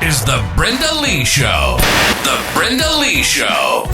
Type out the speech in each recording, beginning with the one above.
is The Brenda Lee Show. The Brenda Lee Show.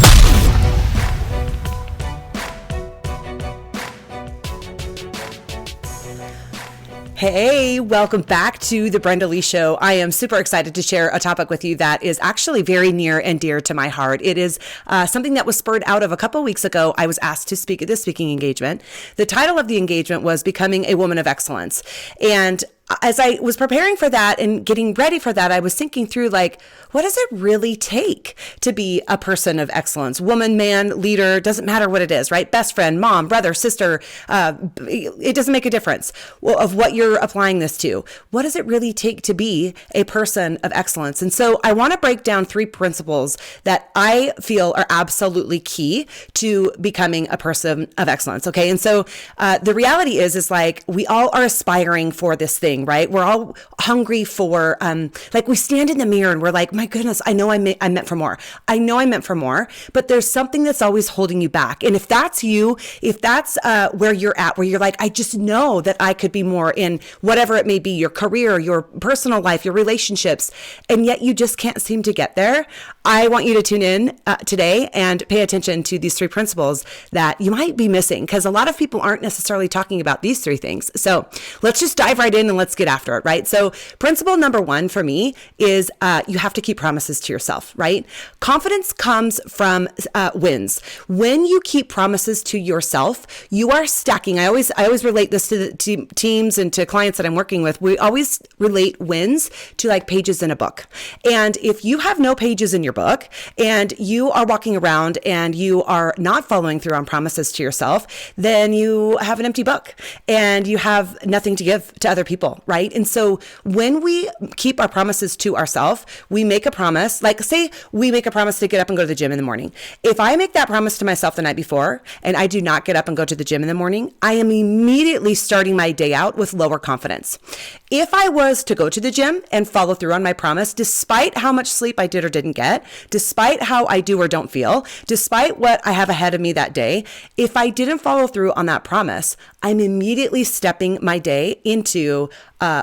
Hey, welcome back to the Brenda Lee Show. I am super excited to share a topic with you that is actually very near and dear to my heart. It is something that was spurred out of a couple of weeks ago. I was asked to speak at this speaking engagement. The title of the engagement was Becoming a Woman of Excellence. And as I was preparing for that and getting ready for that, I was thinking through, like, what does it really take to be a person of excellence? Woman, man, leader, doesn't matter what it is, right? Best friend, mom, brother, sister, it doesn't make a difference of what you're applying this to. What does it really take to be a person of excellence? And so I want to break down 3 principles that I feel are absolutely key to becoming a person of excellence. Okay. And so the reality is like, we all are aspiring for this thing, right? We're all hungry for, like, we stand in the mirror and we're like, my goodness, I know I'm meant for more. I know I'm meant for more, but there's something that's always holding you back. And if that's you, if that's where you're at, where you're like, I just know that I could be more in whatever it may be, your career, your personal life, your relationships, and yet you just can't seem to get there, I want you to tune in today and pay attention to these 3 principles that you might be missing, because a lot of people aren't necessarily talking about these 3 things. So let's just dive right in and let's get after it, right? So principle number 1 for me is you have to keep promises to yourself, right? Confidence comes from wins. When you keep promises to yourself, you are stacking. I always relate this to teams and to clients that I'm working with. We always relate wins to like pages in a book. And if you have no pages in your book and you are walking around and you are not following through on promises to yourself, then you have an empty book and you have nothing to give to other people, right? And so when we keep our promises to ourselves, we make a promise, like say we make a promise to get up and go to the gym in the morning. If I make that promise to myself the night before and I do not get up and go to the gym in the morning, I am immediately starting my day out with lower confidence. If I was to go to the gym and follow through on my promise, despite how much sleep I did or didn't get, despite how I do or don't feel, despite what I have ahead of me that day, if I didn't follow through on that promise, I'm immediately stepping my day into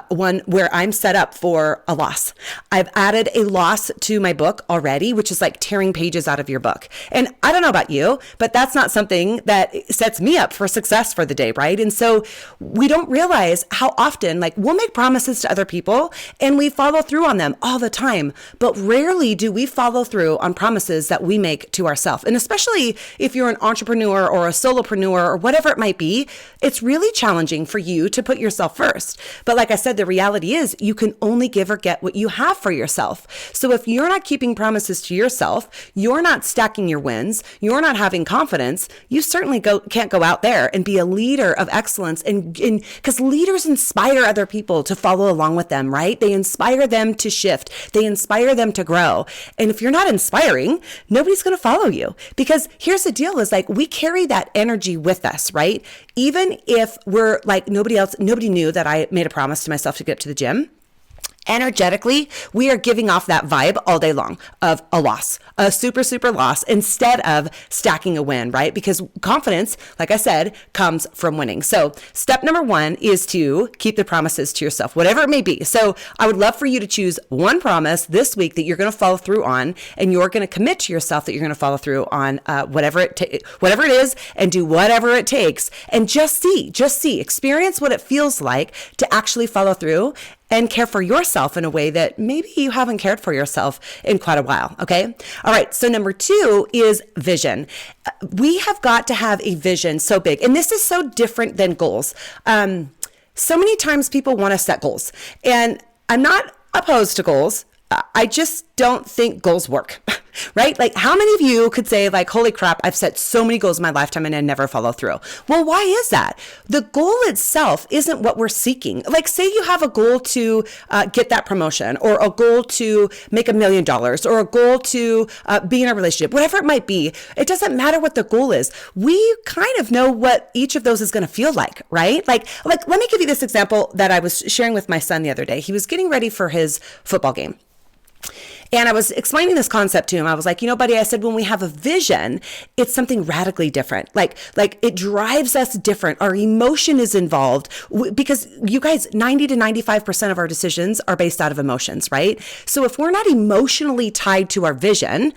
one where I'm set up for a loss. I've added a loss to my book already, which is like tearing pages out of your book. And I don't know about you, but that's not something that sets me up for success for the day, right? And so we don't realize how often, like, we'll make promises to other people and we follow through on them all the time, but rarely do we follow through on promises that we make to ourselves. And especially if you're an entrepreneur or a solopreneur or whatever it might be, it's really challenging for you to put yourself first. But like I said, the reality is you can only give or get what you have for yourself. So if you're not keeping promises to yourself, you're not stacking your wins, you're not having confidence, you certainly can't go out there and be a leader of excellence. And because leaders inspire other people to follow along with them, right? They inspire them to shift. They inspire them to grow. And if you're not inspiring, nobody's going to follow you. Because here's the deal is, like, we carry that energy with us, right? Even if we're like nobody knew that I made a promise to myself to get to the gym. Energetically, we are giving off that vibe all day long of a loss, a super, super loss, instead of stacking a win, right? Because confidence, like I said, comes from winning. So step number 1 is to keep the promises to yourself, whatever it may be. So I would love for you to choose one promise this week that you're going to follow through on, and you're going to commit to yourself that you're going to follow through on whatever it is, and do whatever it takes, and just see, experience what it feels like to actually follow through and care for yourself in a way that maybe you haven't cared for yourself in quite a while, okay? All right, so number 2 is vision. We have got to have a vision so big, and this is so different than goals. So many times people want to set goals, and I'm not opposed to goals. I just don't think goals work, right? Like, how many of you could say, like, holy crap, I've set so many goals in my lifetime and I never follow through? Well, why is that? The goal itself isn't what we're seeking. Like, say you have a goal to get that promotion, or a goal to make $1 million, or a goal to be in a relationship, whatever it might be. It doesn't matter what the goal is. We kind of know what each of those is going to feel like, right? Like, let me give you this example that I was sharing with my son the other day. He was getting ready for his football game. And I was explaining this concept to him. I was like, buddy, I said, when we have a vision, it's something radically different. Like it drives us different. Our emotion is involved because you guys, 90 to 95% of our decisions are based out of emotions, right? So if we're not emotionally tied to our vision,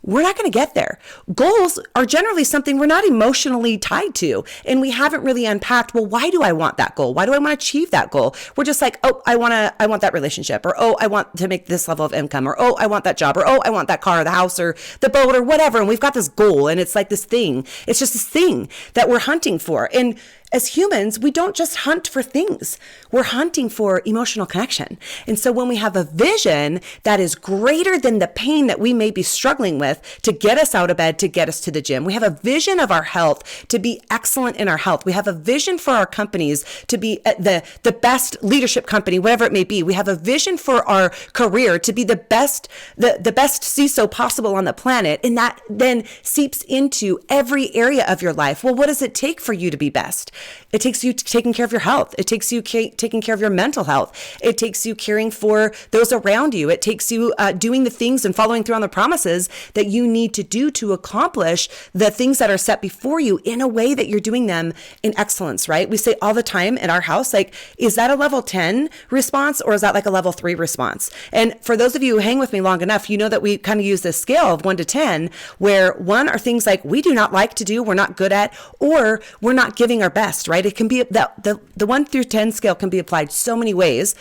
we're not going to get there. Goals are generally something we're not emotionally tied to. And we haven't really unpacked, well, why do I want that goal? Why do I want to achieve that goal? We're just like, oh, I want that relationship, or, oh, I want to make this level of income, or, oh, I want that job, or, oh, I want that car, or the house, or the boat, or whatever. And we've got this goal, and it's like this thing. It's just this thing that we're hunting for. And as humans, we don't just hunt for things. We're hunting for emotional connection. And so when we have a vision that is greater than the pain that we may be struggling with to get us out of bed, to get us to the gym, we have a vision of our health to be excellent in our health. We have a vision for our companies to be the best leadership company, whatever it may be. We have a vision for our career to be the best CISO possible on the planet. And that then seeps into every area of your life. Well, what does it take for you to be best? It takes you taking care of your health. It takes you taking care of your mental health. It takes you caring for those around you. It takes you doing the things and following through on the promises that you need to do to accomplish the things that are set before you in a way that you're doing them in excellence, right? We say all the time in our house, like, is that a level 10 response or is that like a level 3 response? And for those of you who hang with me long enough, you know that we kind of use this scale of 1 to 10, where 1 are things like we do not like to do, we're not good at, or we're not giving our best, right? It can be the 1 through 10 scale can be applied so many ways,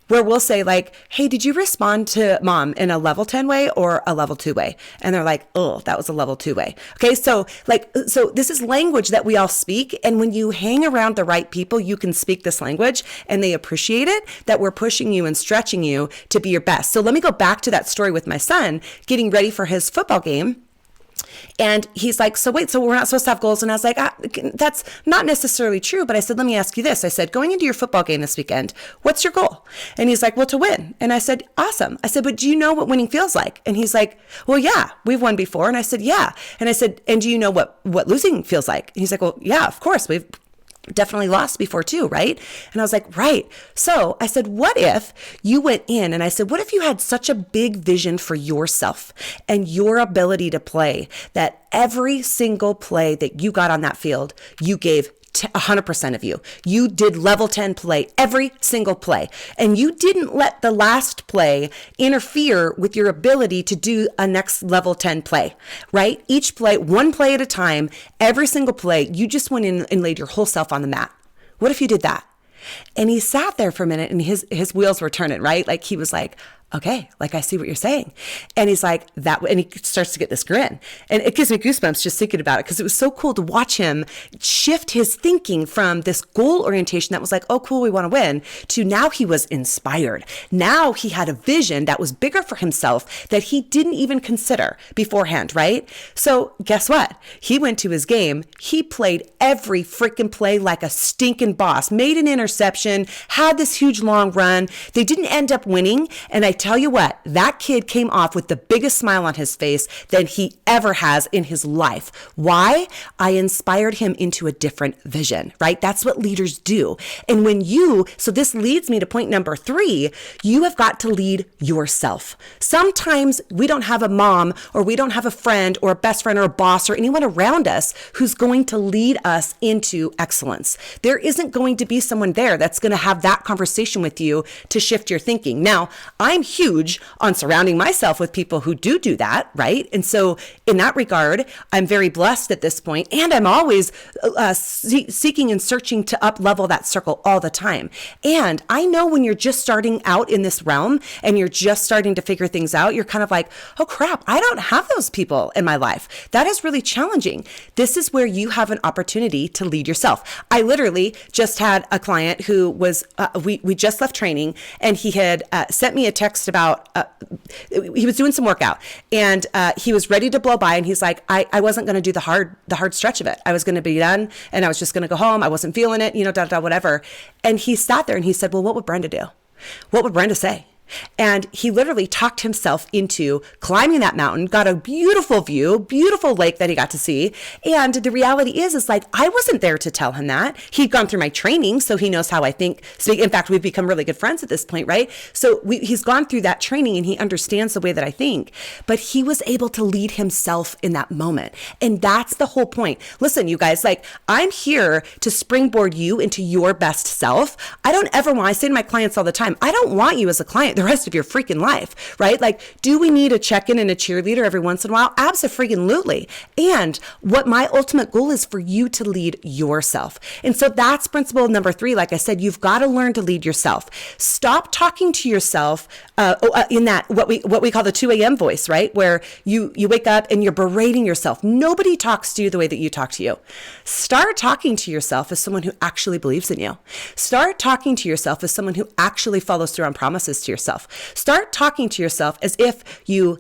where we'll say like, hey, did you respond to mom in a level 10 way or a level 2 way? And they're like, oh, that was a level 2 way. Okay. So this is language that we all speak. And when you hang around the right people, you can speak this language and they appreciate it, that we're pushing you and stretching you to be your best. So let me go back to that story with my son getting ready for his football game. And he's like, so wait, so we're not supposed to have goals? And I was like, that's not necessarily true. But I said, let me ask you this. I said, going into your football game this weekend, what's your goal? And he's like, well, to win. And I said, awesome. I said, but do you know what winning feels like? And he's like, well, yeah, we've won before. And I said, yeah. And I said, and do you know what losing feels like? And he's like, well, yeah, of course. We've definitely lost before too, right? And I was like, right. So I said, what if you went in and I said, what if you had such a big vision for yourself and your ability to play, that every single play that you got on that field, you gave 100% of you. You did level 10 play, every single play. And you didn't let the last play interfere with your ability to do a next level 10 play, right? Each play, one play at a time, every single play, you just went in and laid your whole self on the mat. What if you did that? And he sat there for a minute and his wheels were turning, right? Like he was like, okay, like I see what you're saying. And he's like that, and he starts to get this grin. And it gives me goosebumps just thinking about it, because it was so cool to watch him shift his thinking from this goal orientation that was like, oh, cool, we want to win, to now he was inspired. Now he had a vision that was bigger for himself that he didn't even consider beforehand, right? So guess what? He went to his game. He played every freaking play like a stinking boss, made an interception, had this huge long run. They didn't end up winning. And I tell you what, that kid came off with the biggest smile on his face than he ever has in his life. Why? I inspired him into a different vision, right? That's what leaders do. And so this leads me to point number 3, you have got to lead yourself. Sometimes we don't have a mom, or we don't have a friend or a best friend or a boss or anyone around us who's going to lead us into excellence. There isn't going to be someone there that's going to have that conversation with you to shift your thinking. Now, I'm huge on surrounding myself with people who do that, right? And so in that regard, I'm very blessed at this point, and I'm always seeking and searching to up-level that circle all the time. And I know when you're just starting out in this realm and you're just starting to figure things out, you're kind of like, oh crap, I don't have those people in my life. That is really challenging. This is where you have an opportunity to lead yourself. I literally just had a client who was, we just left training, and he had sent me a text about, he was doing some workout, and he was ready to blow by, and he's like, I wasn't going to do the hard stretch of it. I was going to be done and I was just going to go home. I wasn't feeling it, whatever. And he sat there and he said, well, what would Brenda do? What would Brenda say? And he literally talked himself into climbing that mountain, got a beautiful view, beautiful lake that he got to see. And the reality is like, I wasn't there to tell him that. He'd gone through my training, so he knows how I think. So in fact, we've become really good friends at this point, right? So he's gone through that training and he understands the way that I think, but he was able to lead himself in that moment. And that's the whole point. Listen, you guys, like, I'm here to springboard you into your best self. I don't ever want, I say to my clients all the time, I don't want you as a client the rest of your freaking life, right? Like, do we need a check-in and a cheerleader every once in a while? Abso-freaking-lutely. And what my ultimate goal is for you to lead yourself. And so that's principle number 3. Like I said, you've got to learn to lead yourself. Stop talking to yourself in that what we call the 2 a.m. voice, right? Where you wake up and you're berating yourself. Nobody talks to you the way that you talk to you. Start talking to yourself as someone who actually believes in you. Start talking to yourself as someone who actually follows through on promises to yourself. Start talking to yourself as if you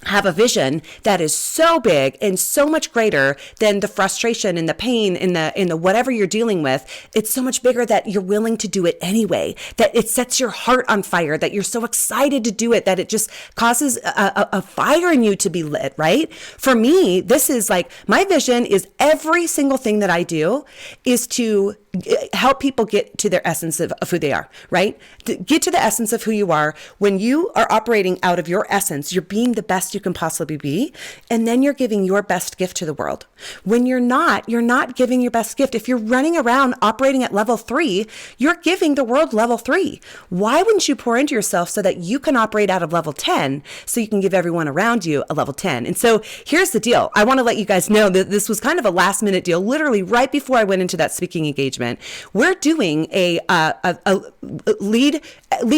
have a vision that is so big and so much greater than the frustration and the pain and the whatever you're dealing with. It's so much bigger that you're willing to do it anyway, that it sets your heart on fire, that you're so excited to do it, that it just causes a fire in you to be lit, right? For me, this is like, my vision is every single thing that I do is to help people get to their essence of who they are, right? Get to the essence of who you are. When you are operating out of your essence, you're being the best you can possibly be. And then you're giving your best gift to the world. When you're not giving your best gift. If you're running around operating at level 3, you're giving the world level 3. Why wouldn't you pour into yourself so that you can operate out of level 10 so you can give everyone around you a level 10? And so here's the deal. I want to let you guys know that this was kind of a last minute deal, literally right before I went into that speaking engagement. We're doing a lead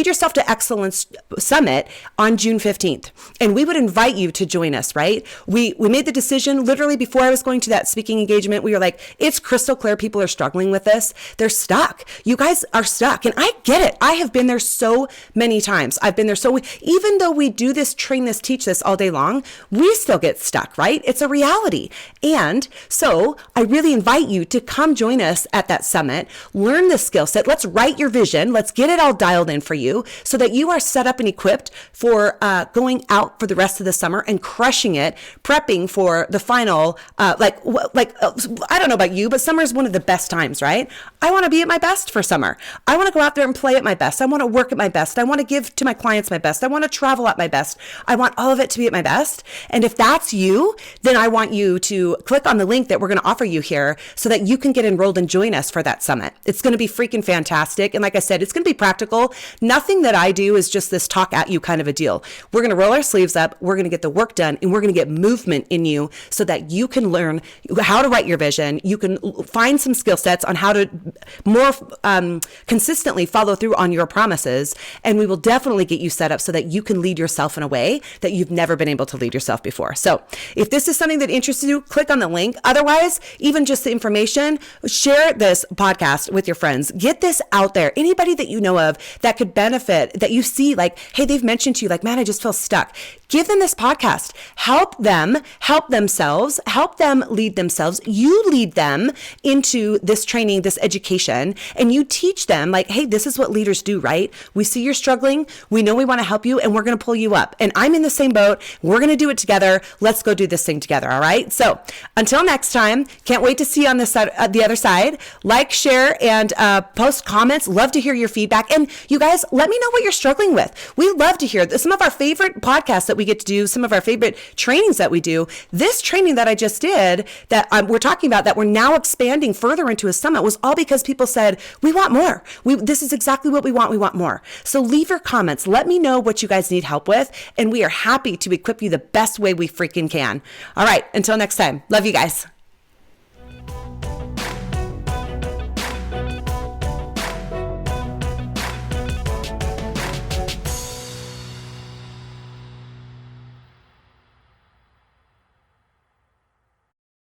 yourself to excellence summit on June 15th. And we would invite you to join us, right? We made the decision literally before I was going to that speaking engagement. We were like, it's crystal clear people are struggling with this. They're stuck. You guys are stuck. And I get it. I have been there so many times. I've been there. Even though we do this, train this, teach this all day long, we still get stuck, right? It's a reality. And so I really invite you to come join us at that summit, learn the skill set. Let's write your vision. Let's get it all dialed in for you so that you are set up and equipped for going out for the rest of the summer and crushing it, prepping for the final, I don't know about you, but summer is one of the best times, right? I want to be at my best for summer. I want to go out there and play at my best. I want to work at my best. I want to give to my clients my best. I want to travel at my best. I want all of it to be at my best. And if that's you, then I want you to click on the link that we're going to offer you here so that you can get enrolled and join us for that summit. It's going to be freaking fantastic. And like I said, it's going to be practical. Nothing that I do is just this talk at you kind of a deal. We're going to roll our sleeves up. We're going to get the work done and we're going to get movement in you so that you can learn how to write your vision. You can find some skill sets on how to more consistently follow through on your promises. And we will definitely get you set up so that you can lead yourself in a way that you've never been able to lead yourself before. So if this is something that interests you, click on the link. Otherwise, even just the information, share this podcast with your friends. Get this out there. Anybody that you know of that could benefit, that you see like, hey, they've mentioned to you like, man, I just feel stuck. Give them this podcast. Help them help themselves, help them lead themselves. You lead them into this training, this education, and you teach them like, hey, this is what leaders do, right? We see you're struggling. We know we want to help you and we're going to pull you up. And I'm in the same boat. We're going to do it together. Let's go do this thing together. All right. So until next time, can't wait to see you on this side, the other side. Like, share, and post comments. Love to hear your feedback. And you guys, let me know what you're struggling with. We love to hear some of our favorite podcasts that we get to do, some of our favorite trainings that we do. This training that I just did that we're talking about that we're now expanding further into a summit was all because people said, we want more. This is exactly what we want. We want more. So leave your comments. Let me know what you guys need help with. And we are happy to equip you the best way we freaking can. All right. Until next time. Love you guys.